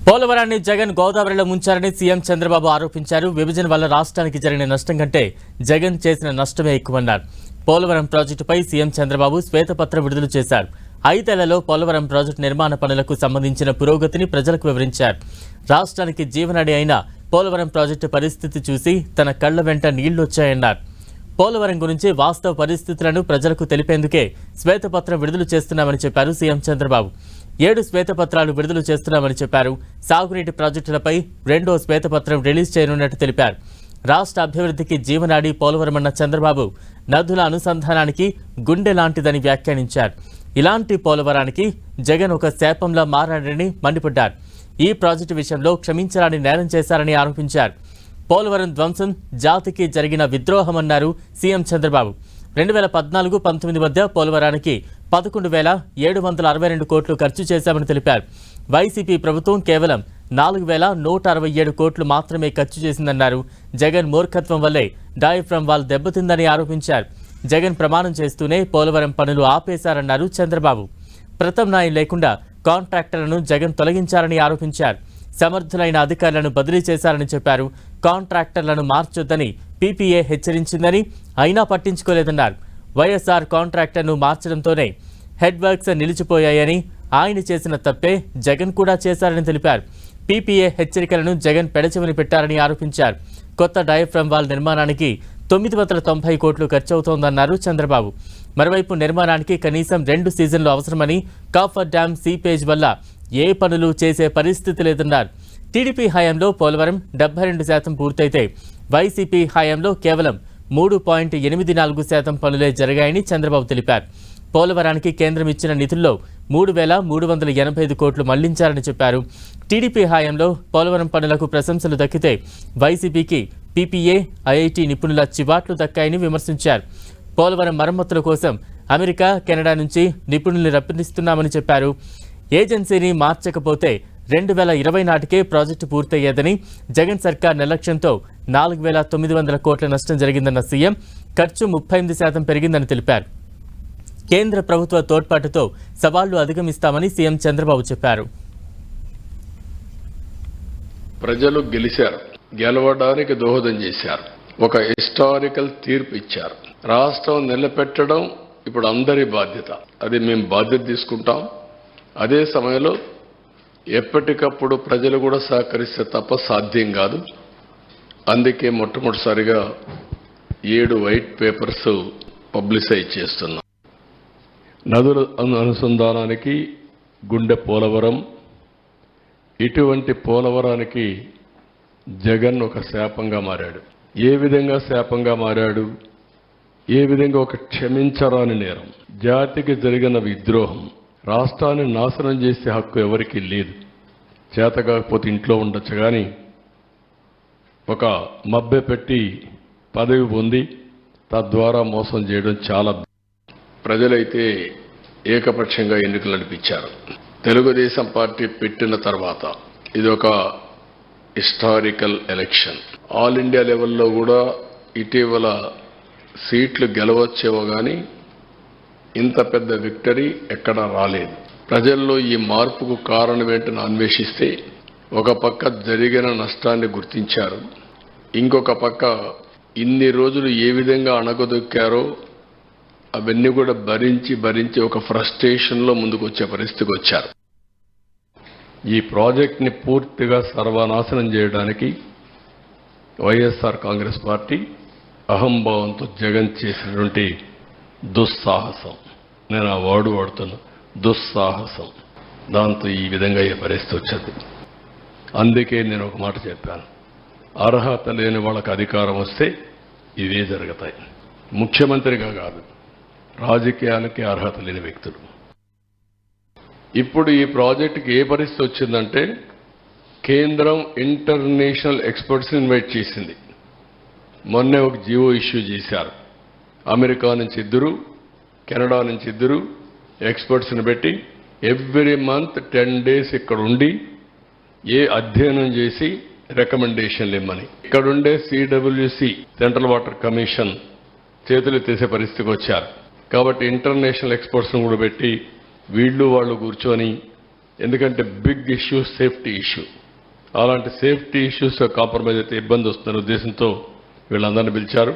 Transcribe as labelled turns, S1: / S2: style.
S1: పోలవరాన్ని జగన్ గోదావరిలో ముంచారని సీఎం చంద్రబాబు ఆరోపించారు. విభజన వల్ల రాష్ట్రానికి జరిగిన నష్టం కంటే జగన్ చేసిన నష్టమే ఎక్కువన్నారు. పోలవరం ప్రాజెక్టుపై సీఎం చంద్రబాబు శ్వేతపత్రం విడుదల చేశారు. 5 ఏళ్లలో పోలవరం ప్రాజెక్టు నిర్మాణ పనులకు సంబంధించిన పురోగతిని ప్రజలకు వివరించారు. రాష్ట్రానికి జీవనాడి అయిన పోలవరం ప్రాజెక్టు పరిస్థితి చూసి తన కళ్ల వెంట నీళ్లొచ్చాయన్నారు. పోలవరం గురించి వాస్తవ పరిస్థితులను ప్రజలకు తెలిపేందుకే శ్వేతపత్రం విడుదల చేస్తున్నామని చెప్పారు సీఎం చంద్రబాబు. 7 శ్వేతపత్రాలు విడుదల చేస్తున్నామని చెప్పారు. సాగునీటి ప్రాజెక్టులపై 2వ శ్వేతపత్రం రిలీజ్ చేయనున్నట్టు తెలిపారు. రాష్ట్ర అభివృద్ధికి జీవనాడి పోలవరం అన్న చంద్రబాబు నదుల అనుసంధానానికి గుండె లాంటిదని వ్యాఖ్యానించారు. ఇలాంటి పోలవరానికి జగన్ ఒక శాపంలా మారాడని మండిపడ్డారు. ఈ ప్రాజెక్టు విషయంలో క్షమించరాని నేరం చేశారని ఆరోపించారు. పోలవరం ధ్వంసం జాతికి జరిగిన విద్రోహమన్నారు సీఎం చంద్రబాబు. 2014-19 మధ్య పోలవరానికి 11,762 కోట్లు ఖర్చు చేశామని తెలిపారు. వైసీపీ ప్రభుత్వం కేవలం 4,167 కోట్లు మాత్రమే ఖర్చు చేసిందన్నారు. జగన్ మూర్ఖత్వం వల్లే డయాఫ్రమ్ వాల్ దెబ్బతిందని ఆరోపించారు. జగన్ ప్రమాణం చేస్తూనే పోలవరం పనులు ఆపేశారన్నారు చంద్రబాబు. ప్రత్యామ్నాయం లేకుండా కాంట్రాక్టర్లను జగన్ తొలగించారని ఆరోపించారు. సమర్థులైన అధికారులను బదిలీ చేశారని చెప్పారు. కాంట్రాక్టర్లను మార్చొద్దని పీపీఏ హెచ్చరించిందని అయినా పట్టించుకోలేదన్నారు. వైఎస్ఆర్ కాంట్రాక్టర్ను మార్చడంతోనే హెడ్ వర్క్స్ నిలిచిపోయాయని, ఆయన చేసిన తప్పే జగన్ కూడా చేశారని తెలిపారు. పీపీఏ హెచ్చరికలను జగన్ పెడచెవిని పెట్టారని ఆరోపించారు. కొత్త డయాఫ్రమ్ వాల్ నిర్మాణానికి 990 కోట్లు ఖర్చవుతోందన్నారు చంద్రబాబు. మరోవైపు నిర్మాణానికి కనీసం 2 సీజన్లు అవసరమని, కాఫర్ డ్యామ్ సీపేజ్ వల్ల ఏ పనులు చేసే పరిస్థితి లేదన్నారు. టీడీపీ హయాంలో పోలవరం 72% పూర్తయితే వైసీపీ హయాంలో కేవలం 3.84% పనులే జరిగాయని చంద్రబాబు తెలిపారు. పోలవరానికి కేంద్రం ఇచ్చిన నిధుల్లో 3,385 కోట్లు మళ్లించారని చెప్పారు. టీడీపీ హయాంలో పోలవరం పనులకు ప్రశంసలు దక్కితే వైసీపీకి పీపీఏ, ఐఐటీ నిపుణుల చివాట్లు దక్కాయని విమర్శించారు. పోలవరం మరమ్మతుల కోసం అమెరికా, కెనడా నుంచి నిపుణుల్ని రప్పిస్తున్నామని చెప్పారు. ఏజెన్సీని మార్చకపోతే 2020 నాటికే ప్రాజెక్టు పూర్తయ్యేదని, జగన్ సర్కార్ నిర్లక్ష్యంతో 4,900 కోట్ల నష్టం జరిగిందన్న సీఎం ఖర్చు 38% పెరిగిందని తెలిపారు. కేంద్ర ప్రభుత్వ తోడ్పాటుతో సవాళ్లు అధిగమిస్తామని సీఎం చంద్రబాబు చెప్పారు.
S2: ప్రజలు గెలిచారు, గెలవడానికి దోహదం చేశారు, ఒక హిస్టారికల్ తీర్పు ఇచ్చారు. రాష్ట్రం నిలబెట్టడం ఇప్పుడు అందరి బాధ్యత. అది మేము బాధ్యత తీసుకుంటాం. అదే సమయంలో ఎప్పటికప్పుడు ప్రజలు కూడా సహకరిస్తే తప్ప సాధ్యం కాదు. అందుకే మొట్టమొదటిసారిగా 7 వైట్ పేపర్స్ పబ్లిసైజ్ చేస్తున్నాం. నదుల అనుసంధానానికి గుండె పోలవరం. ఇటువంటి పోలవరానికి జగన్ ఒక శాపంగా మారాడు. ఏ విధంగా శాపంగా మారాడు? ఏ విధంగా ఒక క్షమించరాని నేరం, జాతికి జరిగిన విద్రోహం. రాష్ట్రాన్ని నాశనం చేసే హక్కు ఎవరికీ లేదు. చేత కాకపోతే ఇంట్లో ఉండొచ్చు, కానీ ఒక మభ్య పెట్టి పదవి పొంది తద్వారా మోసం చేయడం చాలా. ప్రజలైతే ఏకపక్షంగా ఎన్నికలు నడిపించారు. తెలుగుదేశం పార్టీ పెట్టిన తర్వాత ఇది ఒక హిస్టారికల్ ఎలక్షన్. ఆల్ ఇండియా లెవెల్లో కూడా ఇటీవల సీట్లు గెలవచ్చేవో కానీ ఇంత పెద్ద విక్టరీ ఎక్కడా రాలేదు. ప్రజల్లో ఈ మార్పుకు కారణం ఏంటని అన్వేషిస్తే ఒక పక్క జరిగిన నష్టాన్ని గుర్తించారు, ఇంకొక పక్క ఇన్ని రోజులు ఏ విధంగా అణగదొక్కారో అవన్నీ కూడా భరించి ఒక ఫ్రస్ట్రేషన్లో ముందుకు వచ్చే పరిస్థితికి వచ్చారు. ఈ ప్రాజెక్ట్ని పూర్తిగా సర్వనాశనం చేయడానికి వైఎస్ఆర్ కాంగ్రెస్ పార్టీ అహంభావంతో జగన్ చేసినటువంటి దుస్సాహసం, నేను ఆ వర్డ్ వాడుతున్నా, దుస్సాహసం. దాంతో ఈ విధంగా ఏ పరిస్థితి వచ్చింది. అందుకే నేను ఒక మాట చెప్పాను, అర్హత లేని వాళ్ళకి అధికారం వస్తే ఇవే జరుగుతాయి. ముఖ్యమంత్రిగా కాదు, రాజకీయాలకి అర్హత లేని వ్యక్తులు. ఇప్పుడు ఈ ప్రాజెక్టుకి ఏ పరిస్థితి వచ్చిందంటే, కేంద్రం ఇంటర్నేషనల్ ఎక్స్పర్ట్స్ ఇన్వైట్ చేసింది. మొన్నే ఒక జీవో ఇష్యూ చేశారు. అమెరికా నుంచి 2, కెనడా నుంచి 2 ఎక్స్పర్ట్స్ని పెట్టి ఎవ్రీ మంత్ 10 days ఇక్కడ ఉండి అధ్యయనం చేసి రికమెండేషన్లు ఇమ్మని. ఇక్కడుండే సిడబ్ల్యూసి, సెంట్రల్ వాటర్ కమిషన్ చేతులు తీసే పరిస్థితికి వచ్చారు. కాబట్టి ఇంటర్నేషనల్ ఎక్స్పర్ట్స్ను కూడా పెట్టి వీళ్ళు వాళ్ళు కూర్చొని ఎందుకంటే బిగ్ ఇష్యూ సేఫ్టీ ఇష్యూ. అలాంటి సేఫ్టీ ఇష్యూస్ కాంప్రమైజ్ అయితే ఇబ్బంది వస్తున్న ఉద్దేశంతో వీళ్ళందరినీ పిలిచారు.